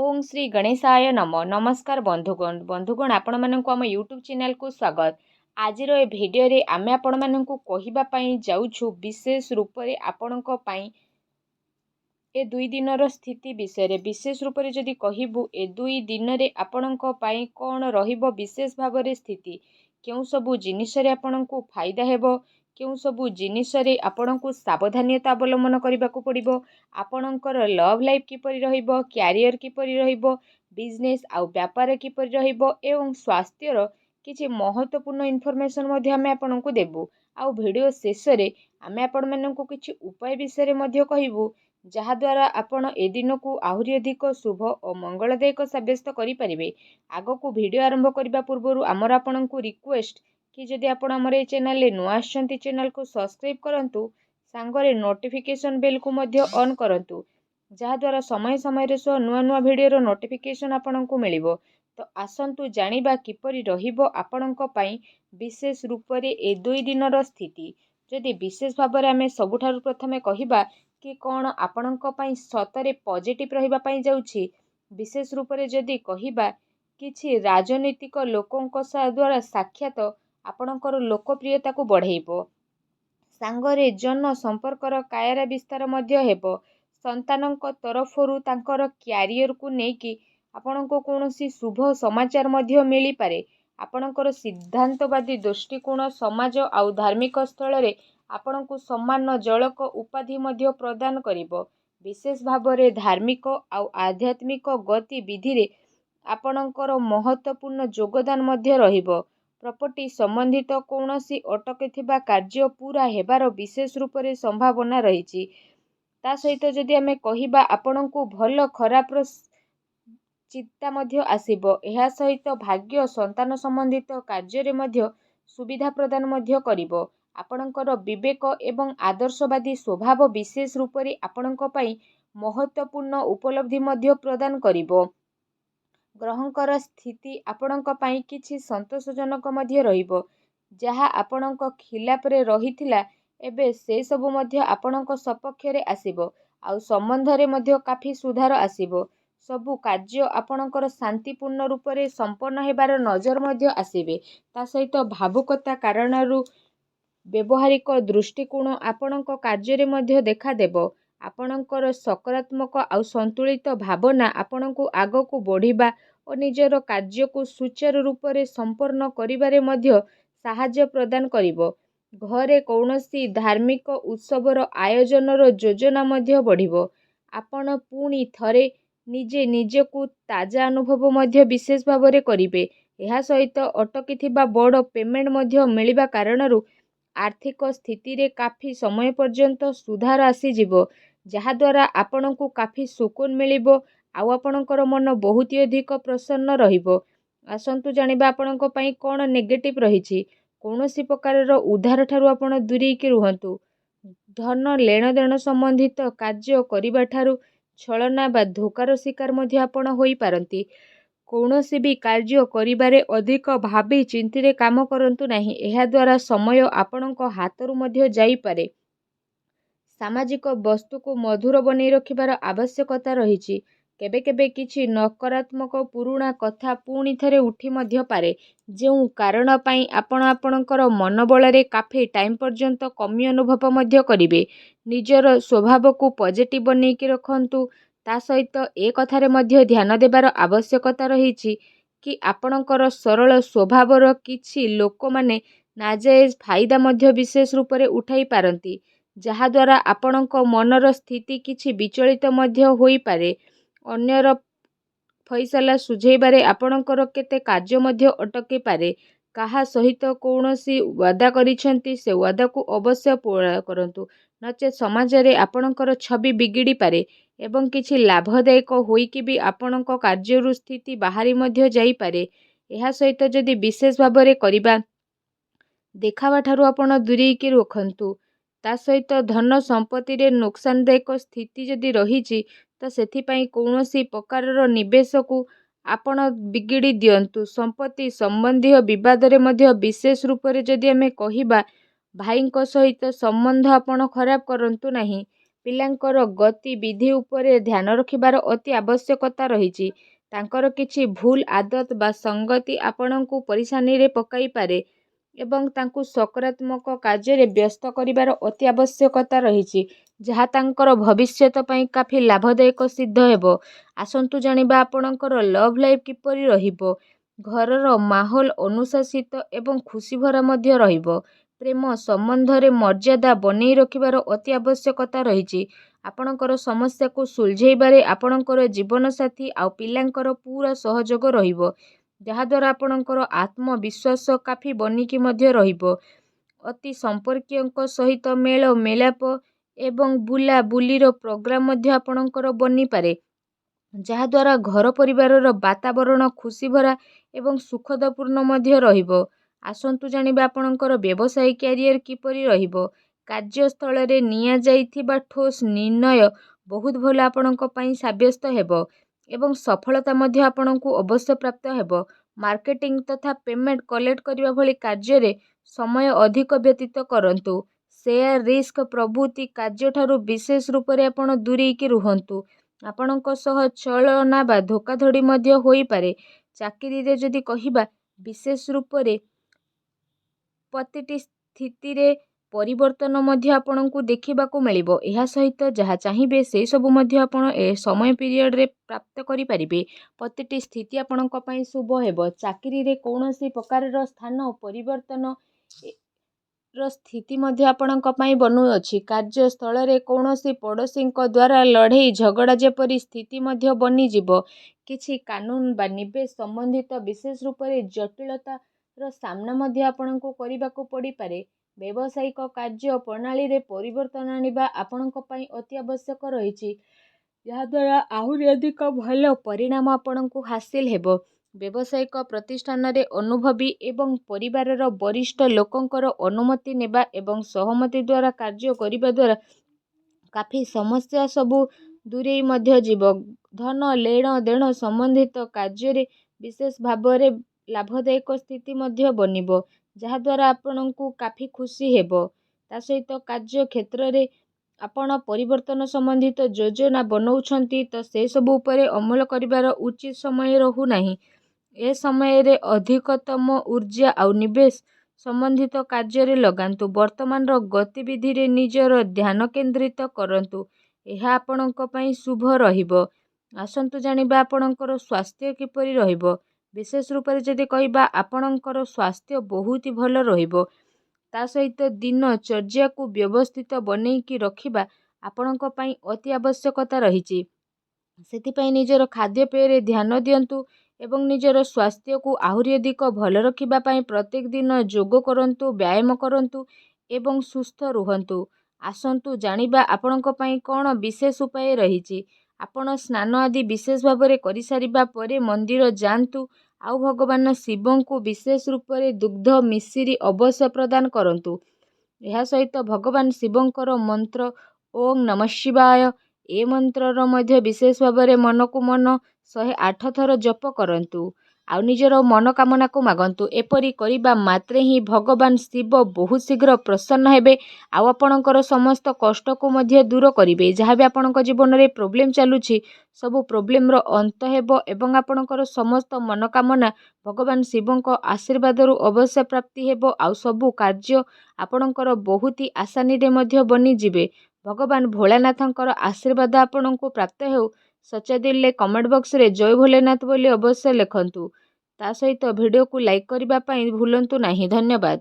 ओम श्री गणेशाय नम नमस्कार बंधुगण आपण मानक आम यूट्यूब चैनल को स्वागत। आज ए भिडियो रे आमे आपण मानक कहिबा पई जाउछु विशेष रूप रे आपणक पई ए दुई दिनर स्थिति विषय विशेष रूप से जदि कहबू ए दुई दिन रे आपणक पई कौन रहिबो विशेष भाव रे स्थिति केउ सबु जिनिस रे आपणक फायदा हेबो केउ सबु जिनिस रे आपणक सावधानता अवलंबन करबाकू पड़िबो आपणकर लव लाइफ किपरि रहिबो क्यारियर किपरि रहिबो बिजनेस आउ व्यापार किपरि रहिबो एवं स्वास्थ्यर किछि महत्वपूर्ण इनफॉरमेशन मध्ये आमे आपणक देबू आउ वीडियो शेष रे आमे आपण मानक किछि उपाय विषय रे मध्ये कहबू जहाद्वारा आपण ए दिन को आहरी अधिक शुभ और मंगलदायक सब्यस्त करें। आग को वीडियो आरंभ करने पूर्व आमर आपण को रिक्वेस्ट कि जदि आपण आमर ए चैनल नुआ आछंती चैनल को सब्सक्राइब करंतु सांगरे नोटिफिकेशन बेल को मध्य ऑन करंतु जहाद्वारा समय समय सह नुआ नुआ वीडियो नोटिफिकेशन आपण को मिलिबो। तो आसंतु जानिबा किपरि रहिबो आपणक पई विशेष रूप रे ए दुई दिनर स्थिति। जदि विशेष भाव में आमे सबुठारु प्रथमे कहिबा कि कौन आपणक पई सतरे पॉजिटिव रहिबा पई जाउछि विशेष रूप से जदि कहिबा किछि राजनीतिक लोकंक द्वारा साक्षात आपणकर लोकप्रियता को बढ़ेइबो सांगरे जन संपर्कर कायरा विस्तार मध्य हेबो संतानक तरफरु तांकर क्यारियर को नेकी आपणको कोनोसी शुभ समाचार मध्य मिली पारे आपणकर सिद्धांतवादी दृष्टिकोण समाज आउ धार्मिक स्थल रे आपणको सम्मान जलक उपाधि मध्य प्रदान करिबो विशेष भाव में धार्मिक आउ आध्यात्मिक गतिविधि रे आपणकर महत्वपूर्ण योगदान मध्य रहिबो प्रॉपर्टी संबंधित कौनसी अटकीथिबा कार्य पूरा हेबार विशेष रूप से संभावना रही ता सहित जदि आमे कहिबा आपणको भल खराब चिंता मध्य आसीबो एहा सहित भाग्य संतान संबंधित कार्य रे मध्य सुविधा प्रदान मध्य करिबो आपणकर विवेक एवं आदर्शवादी स्वभाव विशेष रूप से आपणक पई महत्वपूर्ण उपलब्धि मध्य प्रदान करिबो ग्रहंकर स्थिति आपणक पई किछि संतोषजनक मध्य रहिबो जहा आपणक खिलाफ रे रहिथिला एबे से सब मध्य आपणक सपक्ष रे आसीबो आउ संबंध रे मध्य काफी सुधार आसीबो सबु कार्य आपणकर शांतिपूर्ण रूप से संपन्न हेबार नजर मध्य आसीबे ता सहित भावुकता कारणरू व्यवहारिक दृष्टिकोण आपणक कार्य मध्य देखा देबो आपणकर सकारात्मक आउ संतुलित भावना आपणको आग को बढ़िबा और निजर कार्य को सुचारू रूप से संपन्न करिबारे मध्य सहायता प्रदान करिबो घरे कौनसी धार्मिक उत्सवर आयोजनर योजना मध्य बढ़िबो आपण पुणी थरे निजे निजे को ताजा अनुभव मध्य विशेष भाव में करिबे एहा सहित अटकीथिबा बड़ पेमेंट मध्य मिलिबा कारणरू आर्थिक स्थिति रे काफी समय पर्यंत सुधार आसीजिवो जहाद्वारा आपणको काफी सुकून मिलिबो आउ आपणकर मन बहुत अधिक प्रसन्न रहिबो। आसंतु जानिबा आपणक पई कोन नेगेटिव रहिछि कौनसी प्रकार उधार ठारू आपण दूरी के रुहंतु धन लेन देन संबंधित कार्य करिबा ठारू छलना बा धोकार शिकार मध्य आपण होई पारंती कौनसी भी कार्य करिबारे अधिक भाबी चिंती काम करंतु नहीं एहा द्वारा समय आपणक हाथरू मध्य जाई पारे सामाजिक वस्तु को मधुर बनै रखिबार आवश्यकता रहिछि केबे केबे किछि नकारात्मक पुराणा कथा पुणी थरे उठी मध्य पारे जो कारण पाई आपण आपणकर मनोबल रे काफी टाइम पर्यंत कमी अनुभव मध्य करिवे निजर स्वभाव को पॉजिटिव बनै कि रखंतु ता सहित ए कथारे मध्य ध्यान देबार आवश्यकता रहिछि कि आपणकर सरल स्वभावर किछि लोक माने नाजायज फायदा मध्य विशेष रूप से उठाई पारंती जहाद्वारा आपणक मनर स्थिति किछि विचलित मध्य होई पारे अन्यर फैसला सुझेबारे आपणकर केते कार्य मध्य अटके पारे काहा सहित कौनसी वादा करिसेंती से वादा को अवश्य पूरा करंतु नचे समाज रे आपणकर छवि बिगिड़ी पारे एवं किछि लाभदायक होइकि भी आपणक कार्यरु स्थिति बाहरी मध्य जाई पारे एहा सहित जदि विशेष भाव में करिबा देखावा ठारू आपण दूरी के रखंतु ता सहित धन संपत्ति रे नुकसानदायक स्थिति जदि रहिछि तो सेथिपाई कौनसी प्रकारर निवेश को आपण बिगिड़ी दियंतु संपत्ति संबंधी विवाद रे मध्य विशेष रूप से जदि आमे कहिबा भाईंक सहित संबंध आपण खराब करंतु नहीं ପିଲାଙ୍କର ଗତିବିଧି ଉପରେ ଧ୍ୟାନ ରଖିବାର ଅତି ଆବଶ୍ୟକତା ରହିଛି। ତାଙ୍କର କିଛି ଭୁଲ ଆଦତ ବା ସଙ୍ଗତି ଆପଣଙ୍କୁ ପରିଶାନୀରେ ପକାଇପାରେ ଏବଂ ତାଙ୍କୁ ସକାରାତ୍ମକ କାର୍ଯ୍ୟରେ ବ୍ୟସ୍ତ କରିବାର ଅତି ଆବଶ୍ୟକତା ରହିଛି, ଯାହା ତାଙ୍କର ଭବିଷ୍ୟତ ପାଇଁ କାଫି ଲାଭଦାୟକ ସିଦ୍ଧ ହେବ। ଆସନ୍ତୁ ଜାଣିବା ଆପଣଙ୍କର ଲଭ୍ ଲାଇଫ୍ କିପରି ରହିବ। ଘରର ମାହୋଲ ଅନୁଶାସିତ ଏବଂ ଖୁସିଭରା ମଧ୍ୟ ରହିବ। ପ୍ରେମ ସମ୍ବନ୍ଧରେ ମର୍ଯ୍ୟାଦା ବନେଇ ରଖିବାର ଅତି ଆବଶ୍ୟକତା ରହିଛି। ଆପଣଙ୍କର ସମସ୍ୟାକୁ ସୁଲଝେଇବାରେ ଆପଣଙ୍କର ଜୀବନସାଥୀ ଆଉ ପିଲାଙ୍କର ପୂରା ସହଯୋଗ ରହିବ, ଯାହାଦ୍ୱାରା ଆପଣଙ୍କର ଆତ୍ମବିଶ୍ୱାସ କାଫି ବନିକି ମଧ୍ୟ ରହିବ। ଅତି ସମ୍ପର୍କୀୟଙ୍କ ସହିତ ମେଳ ମେଳାପ ଏବଂ ବୁଲାବୁଲିର ପ୍ରୋଗ୍ରାମ ମଧ୍ୟ ଆପଣଙ୍କର ବନିପାରେ, ଯାହାଦ୍ୱାରା ଘର ପରିବାରର ବାତାବରଣ ଖୁସିଭରା ଏବଂ ସୁଖଦପୂର୍ଣ୍ଣ ମଧ୍ୟ ରହିବ। ଆସନ୍ତୁ ଜାଣିବା ଆପଣଙ୍କର ବ୍ୟବସାୟିକ କ୍ୟାରିୟର କିପରି ରହିବ। କାର୍ଯ୍ୟସ୍ଥଳରେ ନିଆଯାଇଥିବା ଠୋସ୍ ନିର୍ଣ୍ଣୟ ବହୁତ ଭଲ ଆପଣଙ୍କ ପାଇଁ ସାବ୍ୟସ୍ତ ହେବ ଏବଂ ସଫଳତା ମଧ୍ୟ ଆପଣଙ୍କୁ ଅବଶ୍ୟ ପ୍ରାପ୍ତ ହେବ। ମାର୍କେଟିଂ ତଥା ପେମେଣ୍ଟ କଲେକ୍ଟ କରିବା ଭଳି କାର୍ଯ୍ୟରେ ସମୟ ଅଧିକ ବ୍ୟତୀତ କରନ୍ତୁ। ସେୟାର ରିସ୍କ ପ୍ରଭୃତି କାର୍ଯ୍ୟଠାରୁ ବିଶେଷ ରୂପରେ ଆପଣ ଦୂରେଇକି ରୁହନ୍ତୁ। ଆପଣଙ୍କ ସହ ଛଳନା ବା ଧୋକାଧଡ଼ି ମଧ୍ୟ ହୋଇପାରେ। ଚାକିରିରେ ଯଦି କହିବା, ବିଶେଷ ରୂପରେ ପ୍ରତିଟି ସ୍ଥିତିରେ ପରିବର୍ତ୍ତନ ମଧ୍ୟ ଆପଣଙ୍କୁ ଦେଖିବାକୁ ମିଳିବ। ଏହା ସହିତ ଯାହା ଚାହିଁବେ ସେସବୁ ମଧ୍ୟ ଆପଣ ଏ ସମୟ ପିରିୟଡ଼ରେ ପ୍ରାପ୍ତ କରିପାରିବେ। ପ୍ରତିଟି ସ୍ଥିତି ଆପଣଙ୍କ ପାଇଁ ଶୁଭ ହେବ। ଚାକିରିରେ କୌଣସି ପ୍ରକାରର ସ୍ଥାନ ପରିବର୍ତ୍ତନ ର ସ୍ଥିତି ମଧ୍ୟ ଆପଣଙ୍କ ପାଇଁ ବନୁଅଛି। କାର୍ଯ୍ୟସ୍ଥଳରେ କୌଣସି ପଡ଼ୋଶୀଙ୍କ ଦ୍ୱାରା ଲଢ଼େଇ ଝଗଡ଼ା ଯେପରି ସ୍ଥିତି ମଧ୍ୟ ବନିଯିବ। କିଛି କାନୁନ ବା ନିବେଶ ସମ୍ବନ୍ଧିତ ବିଶେଷ ରୂପରେ ଜଟିଳତାର ସାମ୍ନା ମଧ୍ୟ ଆପଣଙ୍କୁ କରିବାକୁ ପଡ଼ିପାରେ। ବ୍ୟବସାୟିକ କାର୍ଯ୍ୟ ପ୍ରଣାଳୀରେ ପରିବର୍ତ୍ତନ ଆଣିବା ଆପଣଙ୍କ ପାଇଁ ଅତି ଆବଶ୍ୟକ ରହିଛି, ଯାହାଦ୍ୱାରା ଆହୁରି ଅଧିକ ଭଲ ପରିଣାମ ଆପଣଙ୍କୁ ହାସିଲ ହେବ। ବ୍ୟବସାୟିକ ପ୍ରତିଷ୍ଠାନରେ ଅନୁଭବୀ ଏବଂ ପରିବାରର ବରିଷ୍ଠ ଲୋକଙ୍କର ଅନୁମତି ନେବା ଏବଂ ସହମତି ଦ୍ୱାରା କାର୍ଯ୍ୟ କରିବା ଦ୍ୱାରା କାଫି ସମସ୍ୟା ସବୁ ଦୂରେଇ ମଧ୍ୟ ଯିବ। ଧନ ଲେଣ ଦେଣ ସମ୍ବନ୍ଧିତ କାର୍ଯ୍ୟରେ ବିଶେଷ ଭାବରେ ଲାଭଦାୟକ ସ୍ଥିତି ମଧ୍ୟ ବନିବ, ଯାହାଦ୍ୱାରା ଆପଣଙ୍କୁ କାଫି ଖୁସି ହେବ। ତା ସହିତ କାର୍ଯ୍ୟ କ୍ଷେତ୍ରରେ ଆପଣ ପରିବର୍ତ୍ତନ ସମ୍ବନ୍ଧିତ ଯୋଜନା ବନଉଛନ୍ତି ତ ସେସବୁ ଉପରେ ଅମଲ କରିବାର ଉଚିତ ସମୟ ରହୁନାହିଁ। ଏ ସମୟରେ ଅଧିକତମ ଊର୍ଜା ଆଉ ନିବେଶ ସମ୍ବନ୍ଧିତ କାର୍ଯ୍ୟରେ ଲଗାନ୍ତୁ। ବର୍ତ୍ତମାନର ଗତିବିଧିରେ ନିଜର ଧ୍ୟାନ କେନ୍ଦ୍ରିତ କରନ୍ତୁ, ଏହା ଆପଣଙ୍କ ପାଇଁ ଶୁଭ ରହିବ। ଆସନ୍ତୁ ଜାଣିବା ଆପଣଙ୍କର ସ୍ୱାସ୍ଥ୍ୟ କିପରି ରହିବ। ବିଶେଷ ରୂପରେ ଯଦି କହିବା, ଆପଣଙ୍କର ସ୍ୱାସ୍ଥ୍ୟ ବହୁତ ଭଲ ରହିବ। ତା ସହିତ ଦିନଚର୍ଯ୍ୟାକୁ ବ୍ୟବସ୍ଥିତ ବନେଇକି ରଖିବା ଆପଣଙ୍କ ପାଇଁ ଅତି ଆବଶ୍ୟକତା ରହିଛି। ସେଥିପାଇଁ ନିଜର ଖାଦ୍ୟପେୟରେ ଧ୍ୟାନ ଦିଅନ୍ତୁ ଏବଂ ନିଜର ସ୍ୱାସ୍ଥ୍ୟକୁ ଆହୁରି ଅଧିକ ଭଲ ରଖିବା ପାଇଁ ପ୍ରତ୍ୟେକ ଦିନ ଯୋଗ କରନ୍ତୁ, ବ୍ୟାୟାମ କରନ୍ତୁ ଏବଂ ସୁସ୍ଥ ରୁହନ୍ତୁ। ଆସନ୍ତୁ ଜାଣିବା ଆପଣଙ୍କ ପାଇଁ କ'ଣ ବିଶେଷ ଉପାୟ ରହିଛି। ଆପଣ ସ୍ନାନ ଆଦି ବିଶେଷ ଭାବରେ କରିସାରିବା ପରେ ମନ୍ଦିର ଯାଆନ୍ତୁ ଆଉ ଭଗବାନ ଶିବଙ୍କୁ ବିଶେଷ ରୂପରେ ଦୁଗ୍ଧ ମିଶ୍ରି ଅବଶ୍ୟ ପ୍ରଦାନ କରନ୍ତୁ। ଏହା ସହିତ ଭଗବାନ ଶିବଙ୍କର ମନ୍ତ୍ର ଓଁ ନମଃ ଶିବାୟ, ଏ ମନ୍ତ୍ରର ମଧ୍ୟ ବିଶେଷ ଭାବରେ ମନକୁ ମନ 108 ଥର ଜପ କରନ୍ତୁ ଆଉ ନିଜର ମନୋକାମନାକୁ ମାଗନ୍ତୁ। ଏପରି କରିବା ମାତ୍ରେ ହିଁ ଭଗବାନ ଶିବ ବହୁତ ଶୀଘ୍ର ପ୍ରସନ୍ନ ହେବେ ଆଉ ଆପଣଙ୍କର ସମସ୍ତ କଷ୍ଟକୁ ମଧ୍ୟ ଦୂର କରିବେ। ଯାହା ବି ଆପଣଙ୍କ ଜୀବନରେ ପ୍ରୋବ୍ଲେମ୍ ଚାଲୁଛି, ସବୁ ପ୍ରୋବ୍ଲେମର ଅନ୍ତ ହେବ ଏବଂ ଆପଣଙ୍କର ସମସ୍ତ ମନୋକାମନା ଭଗବାନ ଶିବଙ୍କ ଆଶୀର୍ବାଦରୁ ଅବଶ୍ୟ ପ୍ରାପ୍ତି ହେବ ଆଉ ସବୁ କାର୍ଯ୍ୟ ଆପଣଙ୍କର ବହୁତ ଆସାନୀରେ ମଧ୍ୟ ବନିଯିବେ। ଭଗବାନ ଭୋଳାନାଥଙ୍କର ଆଶୀର୍ବାଦ ଆପଣଙ୍କୁ ପ୍ରାପ୍ତ ହେଉ। ସଚ୍ଚା ଦିଲରେ କମେଣ୍ଟ ବକ୍ସରେ ଜୟ ଭୋଲେନାଥ ବୋଲି ଅବଶ୍ୟ ଲେଖନ୍ତୁ। ତା ସହିତ ଭିଡ଼ିଓକୁ ଲାଇକ୍ କରିବା ପାଇଁ ଭୁଲନ୍ତୁ ନାହିଁ। ଧନ୍ୟବାଦ।